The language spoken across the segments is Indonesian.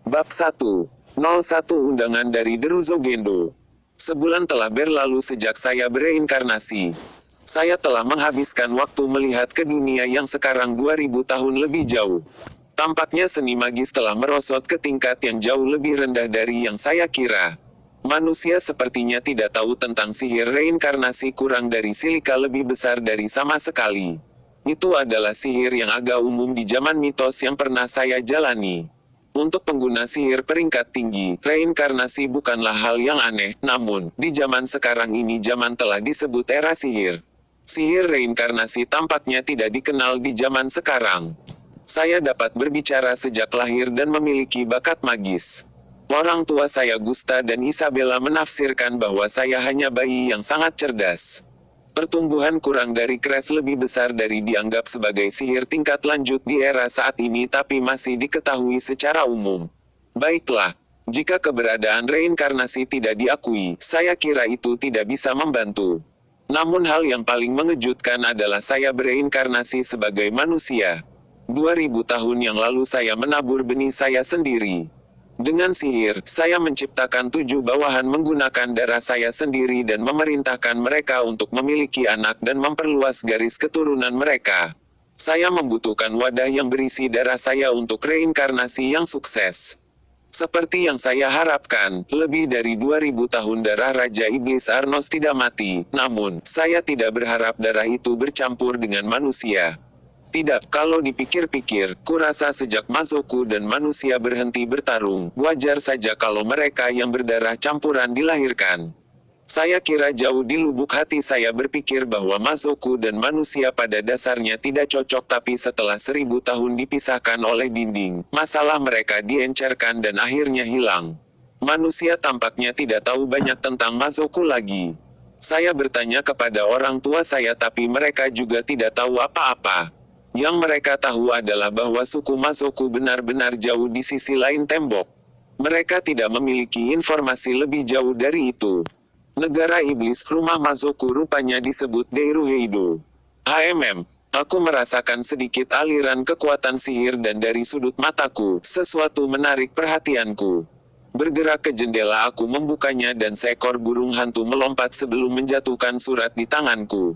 Bab 101 Undangan dari Deruzo Gendo. Sebulan telah berlalu sejak saya bereinkarnasi. Saya telah menghabiskan waktu melihat ke dunia yang sekarang 2000 tahun lebih jauh. Tampaknya seni magis telah merosot ke tingkat yang jauh lebih rendah dari yang saya kira. Manusia sepertinya tidak tahu tentang sihir reinkarnasi kurang dari silika lebih besar dari sama sekali. Itu adalah sihir yang agak umum di zaman mitos yang pernah saya jalani. Untuk pengguna sihir peringkat tinggi, reinkarnasi bukanlah hal yang aneh, namun, di zaman sekarang ini zaman telah disebut era sihir. Sihir reinkarnasi tampaknya tidak dikenal di zaman sekarang. Saya dapat berbicara sejak lahir dan memiliki bakat magis. Orang tua saya Gusta dan Isabella menafsirkan bahwa saya hanya bayi yang sangat cerdas. Pertumbuhan kurang dari kres lebih besar dari dianggap sebagai sihir tingkat lanjut di era saat ini tapi masih diketahui secara umum. Baiklah, jika keberadaan reinkarnasi tidak diakui, saya kira itu tidak bisa membantu. Namun hal yang paling mengejutkan adalah saya bereinkarnasi sebagai manusia. 2000 tahun yang lalu saya menabur benih saya sendiri. Dengan sihir, saya menciptakan 7 bawahan menggunakan darah saya sendiri dan memerintahkan mereka untuk memiliki anak dan memperluas garis keturunan mereka. Saya membutuhkan wadah yang berisi darah saya untuk reinkarnasi yang sukses. Seperti yang saya harapkan, lebih dari 2000 tahun darah Raja Iblis Arnos tidak mati, namun, saya tidak berharap darah itu bercampur dengan manusia. Tidak, kalau dipikir-pikir, kurasa sejak Mazoku dan manusia berhenti bertarung, wajar saja kalau mereka yang berdarah campuran dilahirkan. Saya kira jauh di lubuk hati saya berpikir bahwa Mazoku dan manusia pada dasarnya tidak cocok tapi setelah 1000 tahun dipisahkan oleh dinding, masalah mereka diencerkan dan akhirnya hilang. Manusia tampaknya tidak tahu banyak tentang Mazoku lagi. Saya bertanya kepada orang tua saya tapi mereka juga tidak tahu apa-apa. Yang mereka tahu adalah bahwa suku Mazoku benar-benar jauh di sisi lain tembok. Mereka tidak memiliki informasi lebih jauh dari itu. Negara Iblis, rumah Mazoku rupanya disebut Deiruheido. Aku merasakan sedikit aliran kekuatan sihir dan dari sudut mataku, sesuatu menarik perhatianku. Bergerak ke jendela aku membukanya dan seekor burung hantu melompat sebelum menjatuhkan surat di tanganku.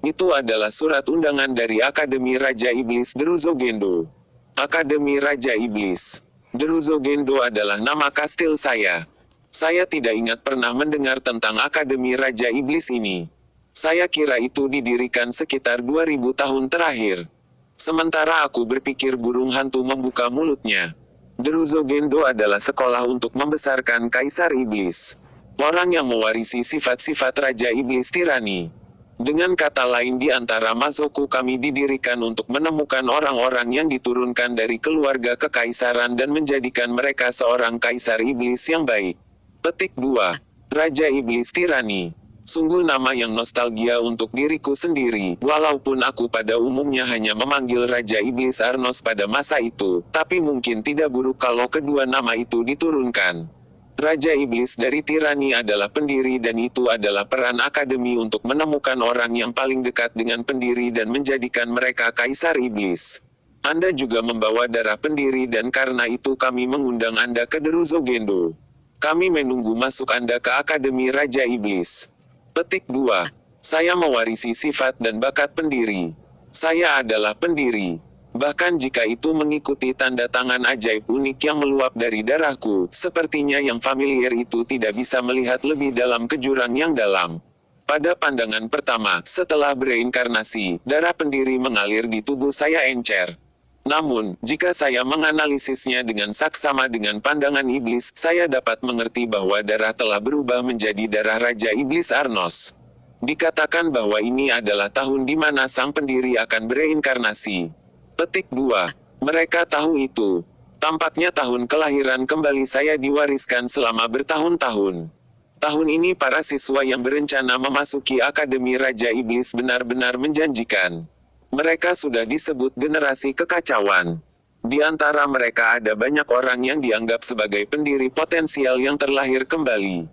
Itu adalah surat undangan dari Akademi Raja Iblis Deruzo Gendo. Akademi Raja Iblis. Deruzo Gendo adalah nama kastil saya. Saya tidak ingat pernah mendengar tentang Akademi Raja Iblis ini. Saya kira itu didirikan sekitar 2000 tahun terakhir. Sementara aku berpikir burung hantu membuka mulutnya. Deruzo Gendo adalah sekolah untuk membesarkan Kaisar Iblis. Orang yang mewarisi sifat-sifat Raja Iblis tirani. Dengan kata lain di antara Mazoku kami didirikan untuk menemukan orang-orang yang diturunkan dari keluarga kekaisaran dan menjadikan mereka seorang kaisar iblis yang baik. Petik 2. Raja Iblis Tirani. Sungguh nama yang nostalgia untuk diriku sendiri, walaupun aku pada umumnya hanya memanggil Raja Iblis Arnos pada masa itu, tapi mungkin tidak buruk kalau kedua nama itu diturunkan. Raja Iblis dari Tirani adalah pendiri dan itu adalah peran akademi untuk menemukan orang yang paling dekat dengan pendiri dan menjadikan mereka Kaisar Iblis. Anda juga membawa darah pendiri dan karena itu kami mengundang Anda ke Deruzo Gendo. Kami menunggu masuk Anda ke Akademi Raja Iblis. Petik 2. Saya mewarisi sifat dan bakat pendiri. Saya adalah pendiri. Bahkan jika itu mengikuti tanda tangan ajaib unik yang meluap dari darahku, sepertinya yang familiar itu tidak bisa melihat lebih dalam ke jurang yang dalam. Pada pandangan pertama, setelah bereinkarnasi, darah pendiri mengalir di tubuh saya encer. Namun, jika saya menganalisisnya dengan saksama dengan pandangan iblis, saya dapat mengerti bahwa darah telah berubah menjadi darah Raja Iblis Arnos. Dikatakan bahwa ini adalah tahun di mana sang pendiri akan bereinkarnasi. Petik 2. Mereka tahu itu. Tampaknya tahun kelahiran kembali saya diwariskan selama bertahun-tahun. Tahun ini para siswa yang berencana memasuki Akademi Raja Iblis benar-benar menjanjikan. Mereka sudah disebut generasi kekacauan. Di antara mereka ada banyak orang yang dianggap sebagai pendiri potensial yang terlahir kembali.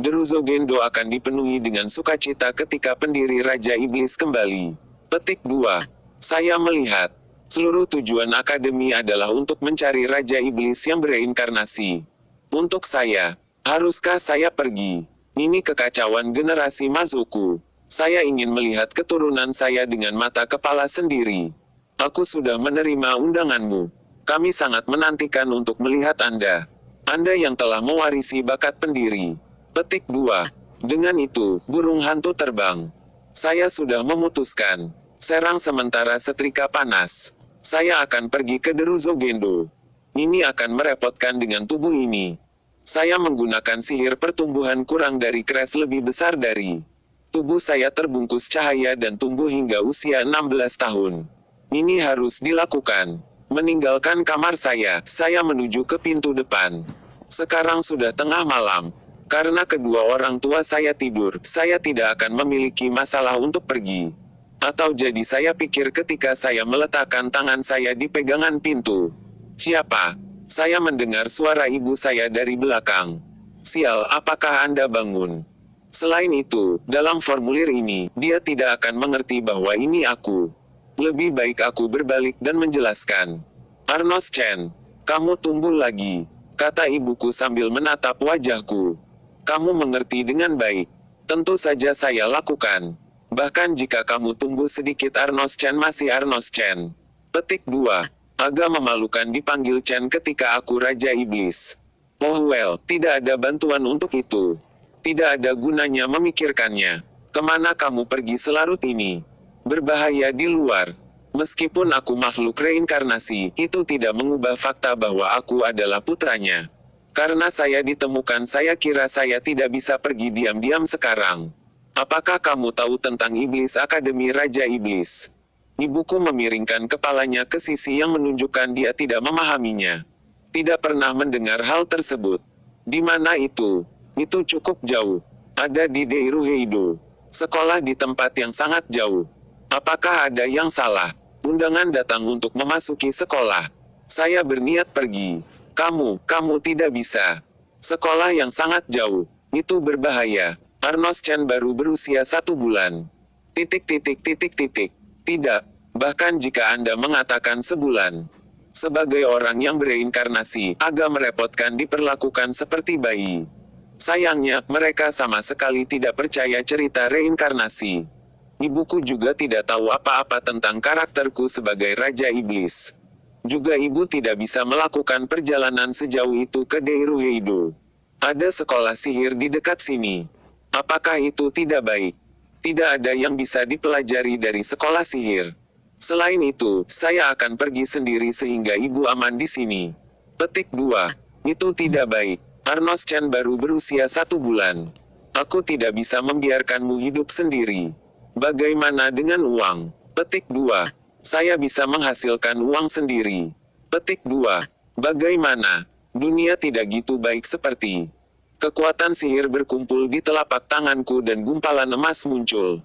Deruzo Gendo akan dipenuhi dengan sukacita ketika pendiri Raja Iblis kembali. Petik 2. Saya melihat. Seluruh tujuan akademi adalah untuk mencari Raja Iblis yang bereinkarnasi. Untuk saya, haruskah saya pergi? Ini kekacauan generasi Mazoku. Saya ingin melihat keturunan saya dengan mata kepala sendiri. Aku sudah menerima undanganmu. Kami sangat menantikan untuk melihat Anda. Anda yang telah mewarisi bakat pendiri. Petik 2. Dengan itu, burung hantu terbang. Saya sudah memutuskan. Serang sementara setrika panas. Saya akan pergi ke Deruzo Gendo. Ini akan merepotkan dengan tubuh ini. Saya menggunakan sihir pertumbuhan kurang dari crash lebih besar dari. Tubuh saya terbungkus cahaya dan tumbuh hingga usia 16 tahun. Ini harus dilakukan. Meninggalkan kamar saya menuju ke pintu depan. Sekarang sudah tengah malam. Karena kedua orang tua saya tidur, saya tidak akan memiliki masalah untuk pergi. Atau jadi saya pikir ketika saya meletakkan tangan saya di pegangan pintu. Siapa? Saya mendengar suara ibu saya dari belakang. Sial, apakah Anda bangun? Selain itu, dalam formulir ini, dia tidak akan mengerti bahwa ini aku. Lebih baik aku berbalik dan menjelaskan. Arnos Chen, kamu tumbuh lagi, kata ibuku sambil menatap wajahku. Kamu mengerti dengan baik. Tentu saja saya lakukan. Bahkan jika kamu tumbuh sedikit Arnos Chen masih Arnos Chen. Petik 2. Agak memalukan dipanggil Chen ketika aku Raja Iblis. Oh well, tidak ada bantuan untuk itu. Tidak ada gunanya memikirkannya. Kemana kamu pergi selarut ini? Berbahaya di luar. Meskipun aku makhluk reinkarnasi, itu tidak mengubah fakta bahwa aku adalah putranya. Karena saya ditemukan saya kira saya tidak bisa pergi diam-diam sekarang. Apakah kamu tahu tentang Iblis Akademi Raja Iblis? Ibuku memiringkan kepalanya ke sisi yang menunjukkan dia tidak memahaminya. Tidak pernah mendengar hal tersebut. Di mana itu? Itu cukup jauh. Ada di Deiruheido. Sekolah di tempat yang sangat jauh. Apakah ada yang salah? Undangan datang untuk memasuki sekolah. Saya berniat pergi. Kamu tidak bisa. Sekolah yang sangat jauh. Itu berbahaya. Arnos Chen baru berusia 1 bulan. Tidak. Bahkan jika Anda mengatakan sebulan. Sebagai orang yang bereinkarnasi, agak merepotkan diperlakukan seperti bayi. Sayangnya, mereka sama sekali tidak percaya cerita reinkarnasi. Ibuku juga tidak tahu apa-apa tentang karakterku sebagai Raja Iblis. Juga ibu tidak bisa melakukan perjalanan sejauh itu ke Deiruheido. Ada sekolah sihir di dekat sini. Apakah itu tidak baik? Tidak ada yang bisa dipelajari dari sekolah sihir. Selain itu, saya akan pergi sendiri sehingga ibu aman di sini. Petik 2. Itu tidak baik. Arnos Chen baru berusia 1 bulan. Aku tidak bisa membiarkanmu hidup sendiri. Bagaimana dengan uang? Petik 2. Saya bisa menghasilkan uang sendiri. Petik 2. Bagaimana? Dunia tidak gitu baik seperti. Kekuatan sihir berkumpul di telapak tanganku dan gumpalan emas muncul.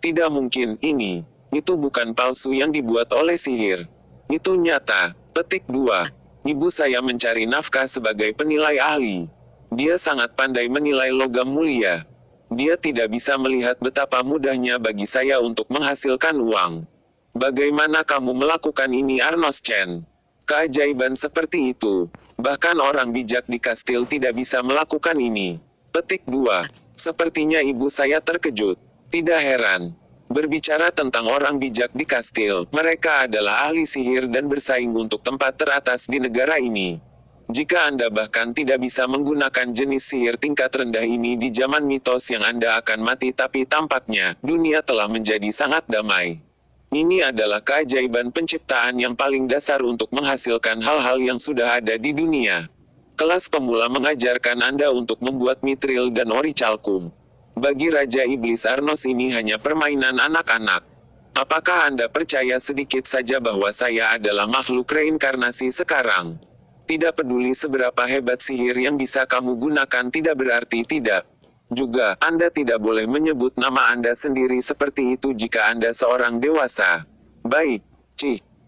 Tidak mungkin ini. Itu bukan palsu yang dibuat oleh sihir. Itu nyata. Petik 2. Ibu saya mencari nafkah sebagai penilai ahli. Dia sangat pandai menilai logam mulia. Dia tidak bisa melihat betapa mudahnya bagi saya untuk menghasilkan uang. Bagaimana kamu melakukan ini Arnos Chen? Keajaiban seperti itu. Bahkan orang bijak di kastil tidak bisa melakukan ini. Petik 2. Sepertinya ibu saya terkejut. Tidak heran. Berbicara tentang orang bijak di kastil, mereka adalah ahli sihir dan bersaing untuk tempat teratas di negara ini. Jika Anda bahkan tidak bisa menggunakan jenis sihir tingkat rendah ini di zaman mitos yang Anda akan mati tapi tampaknya, dunia telah menjadi sangat damai. Ini adalah keajaiban penciptaan yang paling dasar untuk menghasilkan hal-hal yang sudah ada di dunia. Kelas pemula mengajarkan Anda untuk membuat mitril dan orichalcum. Bagi Raja Iblis Arnos ini hanya permainan anak-anak. Apakah Anda percaya sedikit saja bahwa saya adalah makhluk reinkarnasi sekarang? Tidak peduli seberapa hebat sihir yang bisa kamu gunakan tidak berarti tidak. Juga, Anda tidak boleh menyebut nama Anda sendiri seperti itu jika Anda seorang dewasa. Baik,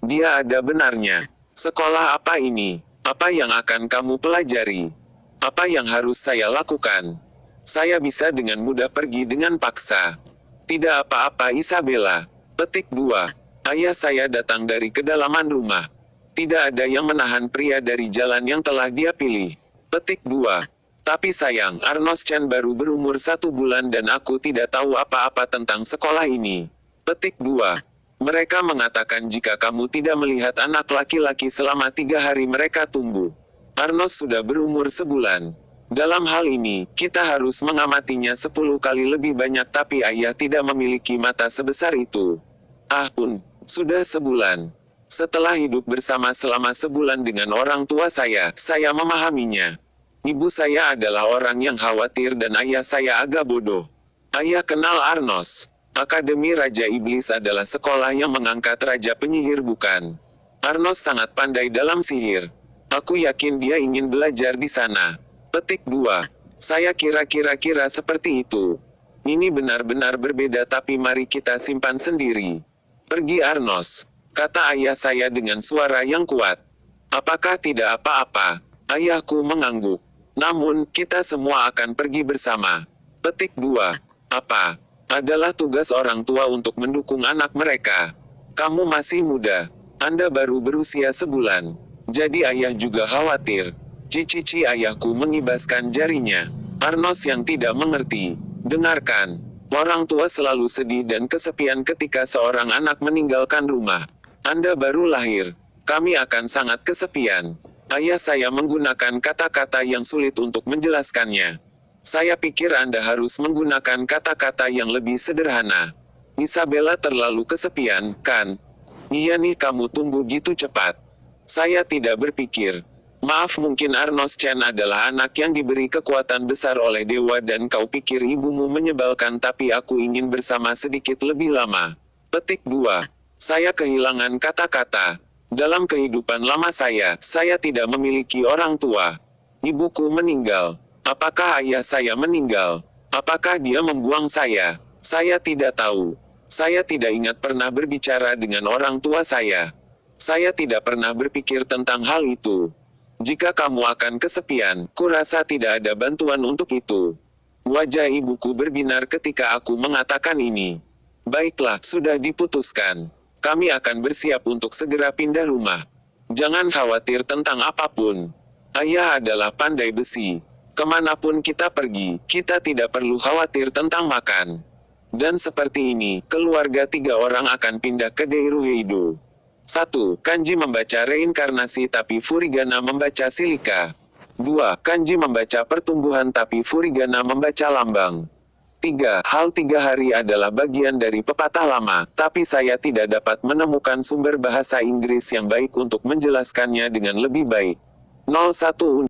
dia ada benarnya. Sekolah apa ini? Apa yang akan kamu pelajari? Apa yang harus saya lakukan? Saya bisa dengan mudah pergi dengan paksa. Tidak apa-apa Isabella. Petik 2. Ayah saya datang dari kedalaman rumah. Tidak ada yang menahan pria dari jalan yang telah dia pilih. Petik 2. Tapi sayang, Arnos Chan baru berumur 1 bulan dan aku tidak tahu apa-apa tentang sekolah ini. Petik 2. Mereka mengatakan jika kamu tidak melihat anak laki-laki selama 3 hari mereka tumbuh. Arnos sudah berumur sebulan. Dalam hal ini, kita harus mengamatinya 10 kali lebih banyak tapi ayah tidak memiliki mata sebesar itu. Sudah sebulan. Setelah hidup bersama selama sebulan dengan orang tua saya memahaminya. Ibu saya adalah orang yang khawatir dan ayah saya agak bodoh. Ayah kenal Arnos. Akademi Raja Iblis adalah sekolah yang mengangkat Raja Penyihir bukan? Arnos sangat pandai dalam sihir. Aku yakin dia ingin belajar di sana. Petik 2. Saya kira-kira seperti itu. Ini benar-benar berbeda tapi mari kita simpan sendiri. Pergi Arnos, kata ayah saya dengan suara yang kuat. Apakah tidak apa-apa? Ayahku mengangguk. Namun, kita semua akan pergi bersama. Petik 2. Apa? Adalah tugas orang tua untuk mendukung anak mereka. Kamu masih muda. Anda baru berusia sebulan. Jadi ayah juga khawatir. Cici ayahku mengibaskan jarinya. Arnos yang tidak mengerti. Dengarkan. Orang tua selalu sedih dan kesepian ketika seorang anak meninggalkan rumah. Anda baru lahir. Kami akan sangat kesepian. Ayah saya menggunakan kata-kata yang sulit untuk menjelaskannya. Saya pikir Anda harus menggunakan kata-kata yang lebih sederhana. Isabella terlalu kesepian, kan? Iya nih kamu tumbuh gitu cepat. Saya tidak berpikir. Maaf mungkin Arnos Chan adalah anak yang diberi kekuatan besar oleh dewa dan kau pikir ibumu menyebalkan tapi aku ingin bersama sedikit lebih lama. Petik 2. Saya kehilangan kata-kata. Dalam kehidupan lama saya tidak memiliki orang tua. Ibuku meninggal. Apakah ayah saya meninggal? Apakah dia membuang saya? Saya tidak tahu. Saya tidak ingat pernah berbicara dengan orang tua saya. Saya tidak pernah berpikir tentang hal itu. Jika kamu akan kesepian, kurasa tidak ada bantuan untuk itu. Wajah ibuku berbinar ketika aku mengatakan ini. Baiklah, sudah diputuskan. Kami akan bersiap untuk segera pindah rumah. Jangan khawatir tentang apapun. Ayah adalah pandai besi. Kemanapun kita pergi, kita tidak perlu khawatir tentang makan. Dan seperti ini, keluarga 3 orang akan pindah ke Deiruheido. 1. Kanji membaca reinkarnasi tapi Furigana membaca silika. 2. Kanji membaca pertumbuhan tapi Furigana membaca lambang. 3. Hal 3 hari adalah bagian dari pepatah lama, tapi saya tidak dapat menemukan sumber bahasa Inggris yang baik untuk menjelaskannya dengan lebih baik. 01